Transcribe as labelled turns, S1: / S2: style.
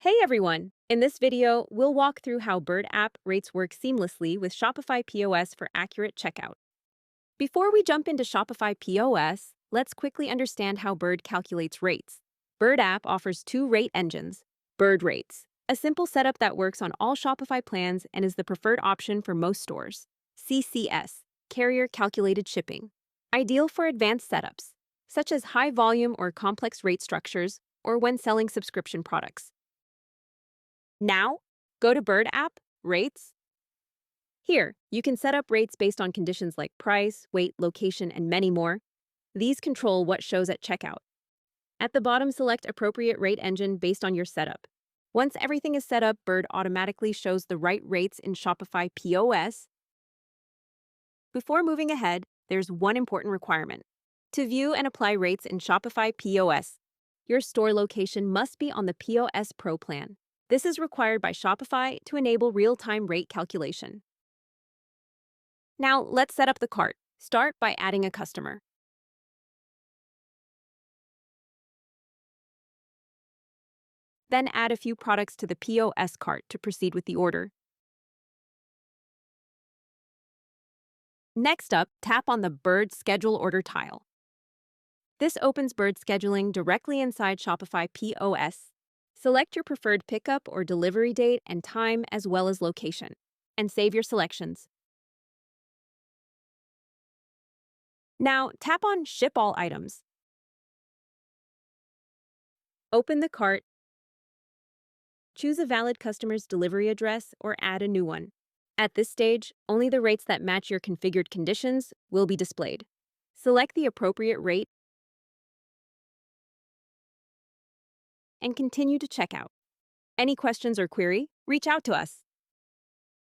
S1: Hey everyone! In this video, we'll walk through how Bird app rates work seamlessly with Shopify POS for accurate checkout. Before we jump into Shopify POS, let's quickly understand how Bird calculates rates. Bird app offers two rate engines: Bird Rates, a simple setup that works on all Shopify plans and is the preferred option for most stores. CCS, Carrier Calculated Shipping, ideal for advanced setups, such as high volume or complex rate structures, or when selling subscription products. Now, go to Bird app, Rates. Here, you can set up rates based on conditions like price, weight, location, and many more. These control what shows at checkout. At the bottom, select appropriate rate engine based on your setup. Once everything is set up, Bird automatically shows the right rates in Shopify POS. Before moving ahead, there's one important requirement. To view and apply rates in Shopify POS, your store location must be on the POS Pro plan. This is required by Shopify to enable real-time rate calculation. Now, let's set up the cart. Start by adding a customer. Then add a few products to the POS cart to proceed with the order. Next up, tap on the Bird Schedule Order tile. This opens Bird scheduling directly inside Shopify POS. Select your preferred pickup or delivery date and time as well as location, and save your selections. Now, tap on Ship All Items. Open the cart, choose a valid customer's delivery address or add a new one. At this stage, only the rates that match your configured conditions will be displayed. Select the appropriate rate and continue to checkout. Any questions or query? Reach out to us.